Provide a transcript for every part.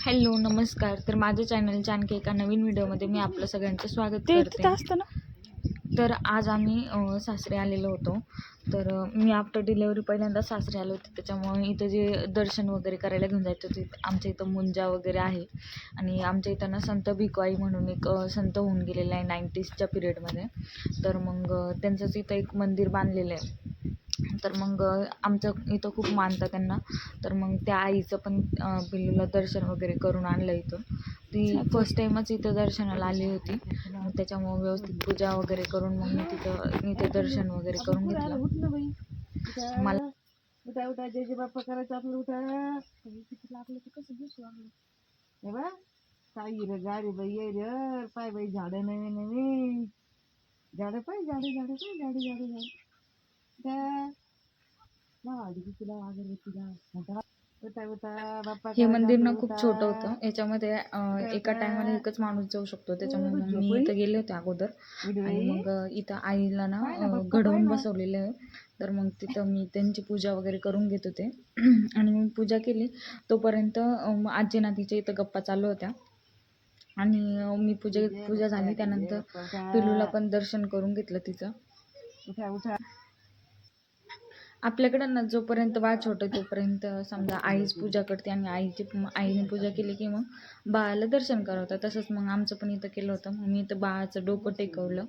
Hello नमस्कार. तर माझ्या चॅनलच्या आणखी एका नवीन व्हिडिओमध्ये मी आपलं सगळ्यांचं स्वागत करते. तर आज आम्ही सासरे आलेलो होतो. तर मी आफ्टर डिलेवरी पहिल्यांदा सासरे आले होते, त्याच्यामुळे इथं जे दर्शन वगैरे करायला घेऊन जायचं होते. आमच्या इथं मुंजा वगैरे आहे आणि आमच्या इथं ना संत भिकवाई म्हणून एक संत होऊन गेलेला आहे 90sच्या पिरियडमध्ये. तर मग त्यांचंच इथं एक मंदिर बांधलेलं आहे. तर मग आमचं इथं खूप मानतं त्यांना. तर मग त्या आईचं पण पिल्लूला दर्शन वगैरे करून आणलं इथं. ती फर्स्ट टाईमच इथं दर्शनाला आली होती. मग त्याच्यामुळे व्यवस्थित पूजा वगैरे करून मग मी तिथं दर्शन वगैरे करून घेतलं. मला उठा उठा जय जय बाप्पा करायचं आपलं. उठा किती लागलं तर कसं दिसू लागलं हे बा. काही रे गाडी बाई ये रे पाय बाई झाडं नवी नवी झाडं पाय झाडे झाडे पाय झाडे झाडे झाडे हे मंदिर ना खूप छोटं होतं. याच्यामध्ये एका टायमाला एकच माणूस जाऊ शकतो. त्याच्यामुळे मग मी इथं गेले होते अगोदर आणि मग इथं आईला ना घडवून बसवलेलं आहे. तर मग तिथं मी त्यांची पूजा वगैरे करून घेत होते आणि मग पूजा केली तोपर्यंत आजी नातीच्या इथं गप्पा चालू होत्या आणि मी पूजा झाली. त्यानंतर पिलूला पण दर्शन करून घेतलं तिचं. आपल्याकडं ना जोपर्यंत बाळ छोटं तोपर्यंत समजा आईच पूजा करते आणि आईने पूजा केली की मग बाळाला दर्शन करवतं. तसंच मग आमचं पण इथं केलं होतं. मग मी इथं बाळाचं डोकं टेकवलं,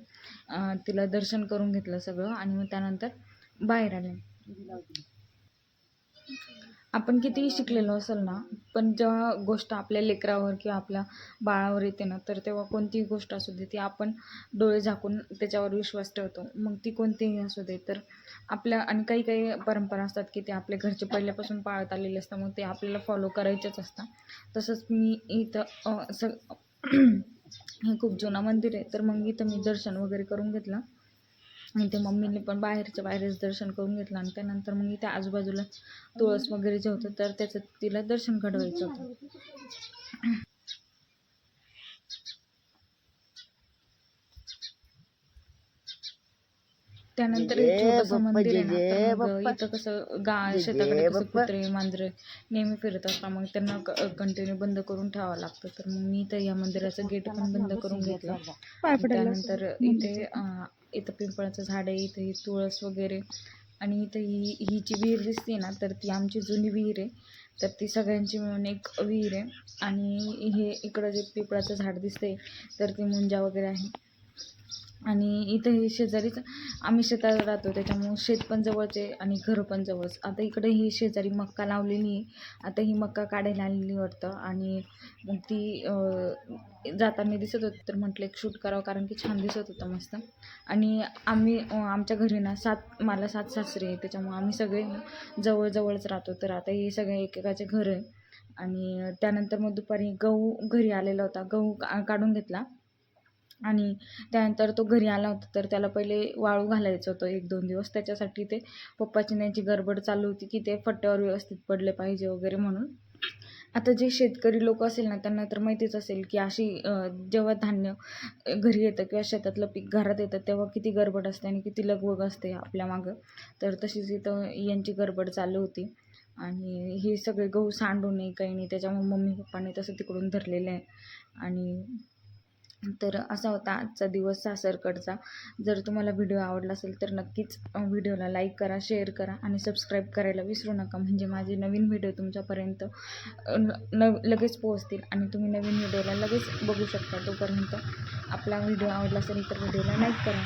तिला दर्शन करून घेतलं सगळं आणि मग त्यानंतर बाहेर आले. आपण कितीही शिकलेलो असेल ना, पण जेव्हा गोष्ट आपल्या लेकरावर किंवा आपल्या बाळावर येते ना, तर तेव्हा कोणतीही गोष्ट असू दे ती आपण डोळे झाकून त्याच्यावर विश्वास ठेवतो. मग ती कोणतीही असू दे. तर आपल्या आणि काही काही परंपरा असतात की ते आपल्या घरचे पहिल्यापासून पाळत आलेले असतात, मग ते आपल्याला फॉलो करायचेच असतात. तसंच मी इथं हे खूप जुनं मंदिर आहे. तर मग इथं मी दर्शन वगैरे करून घेतलं आणि ते मम्मीने पण बाहेरच दर्शन करून घेतलं आणि त्यानंतर मग इथे आजूबाजूला तुळस वगैरे जे होतं तर त्याचं तिला दर्शन घडवायचं होतं. त्यानंतर एक छोटंसं मंदिर आहे ना, तर मग इथं कसं शेताकडे कसं कुत्रे मांजरे नेहमी फिरत असतात, मग त्यांना कंटिन्यू बंद करून ठेवावं लागतं. तर मग मी इथं या मंदिराचं गेट पण बंद करून घेतलं. त्यानंतर इथं पिंपळाचं झाड आहे, इथं ही तुळस वगैरे आणि इथं ही जी विहीर दिसते ना, तर ती आमची जुनी विहीर आहे. तर ती सगळ्यांची मिळून एक विहीर आहे आणि हे इकडं जे पिंपळाचं झाड दिसते तर ती मुंजा वगैरे आहे आणि इथं हे शेजारीच आम्ही शेतात राहतो, त्याच्यामुळं शेत पण जवळच आहे आणि घरं पण जवळच. आता इकडे ही शेजारी मक्का लावलेली आहे. आता ही मक्का काढायला आलेली वाटतं आणि मग ती जाताना दिसत होती, तर म्हटलं एक शूट करावं कारण की छान दिसत होतं मस्त. आणि आमच्या घरी ना मला 7 सासरे आहे, त्याच्यामुळे आम्ही सगळे जवळच राहतो. तर आता हे सगळे एकेकाचे घर आहे आणि त्यानंतर मग दुपारी गहू घरी आलेला होता. गहू काढून घेतला आणि त्यानंतर तो घरी आला होता, तर त्याला पहिले वाळू घालायचं होतं 1-2 दिवस. त्याच्यासाठी ते पप्पाची न्यायची गडबड चालू होती की ते फट्ट्यावर व्यवस्थित पडले पाहिजे वगैरे म्हणून. आता जे शेतकरी लोक असेल ना, त्यांना तर माहितीच असेल की अशी जेव्हा धान्य घरी येतं किंवा शेतातलं पीक घरात येतं तेव्हा किती गडबड असते आणि किती लगबग असते आपल्या मागं. तर तशीच इथं यांची गडबड चालू होती आणि हे सगळे गहू सांडू नये काही नाही, त्याच्यामुळे मम्मी पप्पाने तसं तिकडून धरलेलं आहे. आणि तर असा होता आजचा दिवस सासरकडचा. जर तुम्हाला व्हिडिओ आवडला असेल तर नक्कीच व्हिडिओला लाईक करा, शेअर करा आणि सबस्क्राईब करायला विसरू नका, म्हणजे माझे नवीन व्हिडिओ तुमच्यापर्यंत लगेच पोहोचतील आणि तुम्ही नवीन व्हिडिओला लगेच बघू शकता. तोपर्यंत आपला व्हिडिओ आवडला असेल तर व्हिडिओला लाईक करा.